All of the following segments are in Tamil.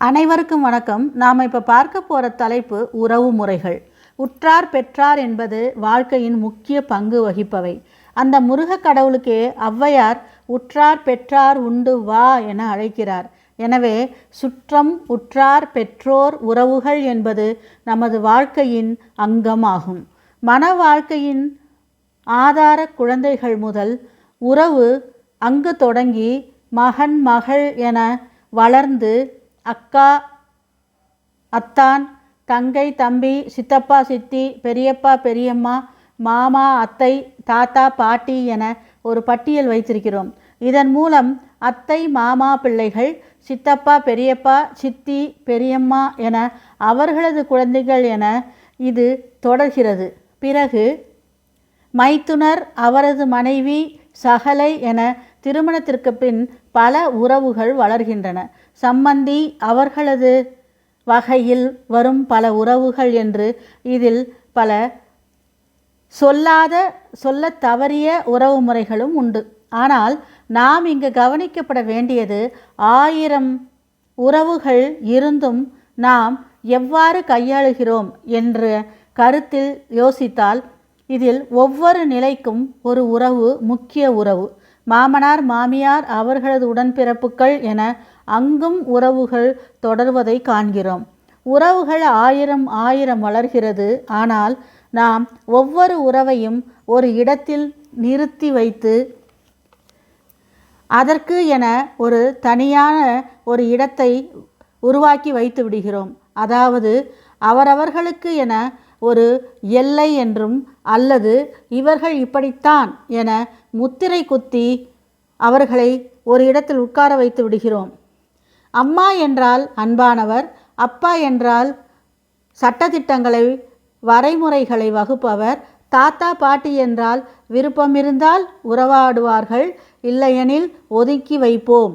அனைவருக்கும் வணக்கம். நாம் இப்போ பார்க்க போகிற தலைப்பு உறவு முறைகள். உற்றார் பெற்றார் என்பது வாழ்க்கையின் முக்கிய பங்கு வகிப்பவை. அந்த முருகக் கடவுளுக்கே ஔவையார் உற்றார் பெற்றார் உண்டு வா என அழைக்கிறார். எனவே சுற்றம், உற்றார், பெற்றோர், உறவுகள் என்பது நமது வாழ்க்கையின் அங்கமாகும். மன வாழ்க்கையின் ஆதார குழந்தைகள் முதல் உறவு அங்கு தொடங்கி மகன் மகள் என வளர்ந்து அக்கா அத்தான், தங்கை தம்பி, சித்தப்பா சித்தி, பெரியப்பா பெரியம்மா, மாமா அத்தை, தாத்தா பாட்டி என ஒரு பட்டியல் வைத்திருக்கிறோம். இதன் மூலம் அத்தை மாமா பிள்ளைகள், சித்தப்பா பெரியப்பா சித்தி பெரியம்மா என அவர்களது குழந்தைகள் என இது தொடர்கிறது. பிறகு மைத்துனர், அவரது மனைவி, சகலை என திருமணத்திற்கு பின் பல உறவுகள் வளர்கின்றன. சம்பந்தி, அவர்களது வகையில் வரும் பல உறவுகள் என்று இதில் பல சொல்லத் தவறிய உறவு முறைகளும் உண்டு. ஆனால் நாம் இங்கு கவனிக்கப்பட வேண்டியது 1000 உறவுகள் இருந்தும் நாம் எவ்வாறு கையாளுகிறோம் என்ற கருத்தில் யோசித்தால் இதில் ஒவ்வொரு நிலைக்கும் ஒரு உறவு முக்கிய உறவு. மாமனார் மாமியார், அவர்களது உடன்பிறப்புகள் என அங்கும் உறவுகள் தொடர்வதை காண்கிறோம். உறவுகள் 1000 வளர்கிறது. ஆனால் நாம் ஒவ்வொரு உறவையும் ஒரு இடத்தில் நிறுத்தி வைத்து அதற்கு என ஒரு தனியான ஒரு இடத்தை உருவாக்கி வைத்து விடுகிறோம். அதாவது அவரவர்களுக்கு என ஒரு எல்லை என்றும் அல்லது இவர்கள் இப்படித்தான் என முத்திரை குத்தி அவர்களை ஒரு இடத்தில் உட்கார வைத்து விடுகிறோம். அம்மா என்றால் அன்பானவர், அப்பா என்றால் சட்டதிட்டங்களை வரைமுறைகளை வகுப்பவர், தாத்தா பாட்டி என்றால் விருப்பமிருந்தால் உறவாடுவார்கள், இல்லையெனில் ஒதுக்கி வைப்போம்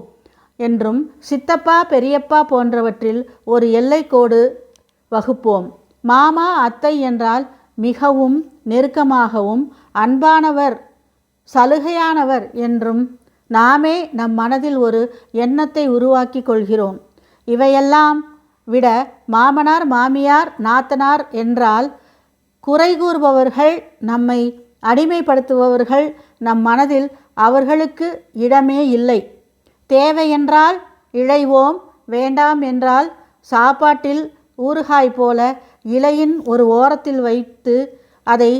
என்றும், சித்தப்பா பெரியப்பா போன்றவற்றில் ஒரு எல்லைக்கோடு வகுப்போம். மாமா அத்தை என்றால் மிகவும் நெருக்கமாகவும் அன்பானவர், சலுகையானவர் என்றும் நாமே நம் மனதில் ஒரு எண்ணத்தை உருவாக்கி கொள்கிறோம். இவையெல்லாம் விட மாமனார் மாமியார் நாத்தனார் என்றால் குறை கூறுபவர்கள், நம்மை அடிமைப்படுத்துபவர்கள். நம் மனதில் அவர்களுக்கு இடமே இல்லை. தேவை என்றால் இழைவோம், வேண்டாம் என்றால் சாப்பாட்டில் ஊறுகாய் போல இலையின் ஒரு ஓரத்தில் வைத்து அதை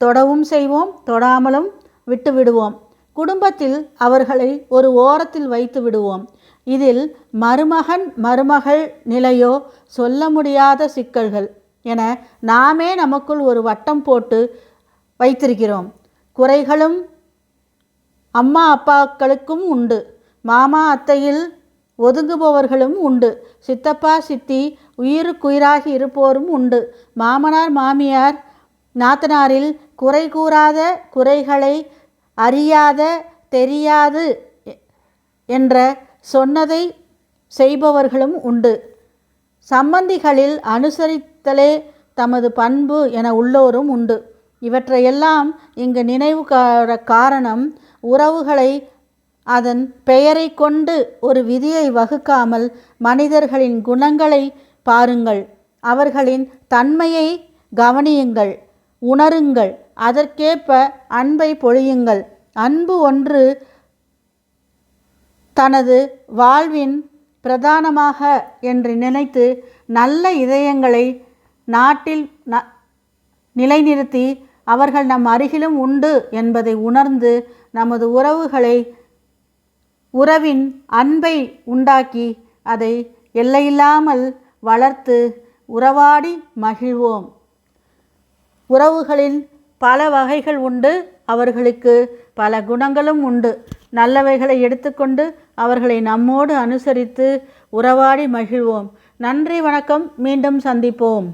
தொடவும் செய்வோம், தொடாமலும் விட்டு விடுவோம். குடும்பத்தில் அவர்களை ஒரு ஓரத்தில் வைத்து விடுவோம். இதில் மருமகன் மருமகள் நிலையோ சொல்ல முடியாத சிக்கல்கள் என நாமே நமக்குள் ஒரு வட்டம் போட்டு வைத்திருக்கிறோம். குறைகளும் அம்மா அப்பாக்களுக்கும் உண்டு. மாமா அத்தையில் ஒதுங்குபவர்களும் உண்டு. சித்தப்பா சித்தி உயிருக்குயிராகி இருப்போரும் உண்டு. மாமனார் மாமியார் நாத்தனாரில் குறை கூறாத, குறைகளை அறியாத, தெரியாது என்ற சொன்னதை செய்பவர்களும் உண்டு. சம்பந்திகளில் அனுசரித்தலே தமது பண்பு என உள்ளோரும் உண்டு. இவற்றையெல்லாம் இங்கு நினைவு காரணம் உறவுகளை அதன் பெயரை கொண்டு ஒரு விதியை வகுக்காமல் மனிதர்களின் குணங்களை பாருங்கள், அவர்களின் தன்மையை கவனியுங்கள், உணருங்கள், அதற்கேற்ப அன்பை பொழியுங்கள். அன்பு ஒன்று தனது வாழ்வின் பிரதானமாக என்று நினைத்து நல்ல இதயங்களை நாட்டில் நிலைநிறுத்தி அவர்கள் நம் அருகிலும் உண்டு என்பதை உணர்ந்து நமது உறவின் அன்பை உண்டாக்கி அதை எல்லையில்லாமல் வளர்த்து உறவாடி மகிழ்வோம். உறவுகளில் பல வகைகள் உண்டு. அவர்களுக்கு பல குணங்களும் உண்டு. நல்லவைகளை எடுத்துக்கொண்டு அவர்களை நம்மோடு அனுசரித்து உறவாடி மகிழ்வோம். நன்றி, வணக்கம். மீண்டும் சந்திப்போம்.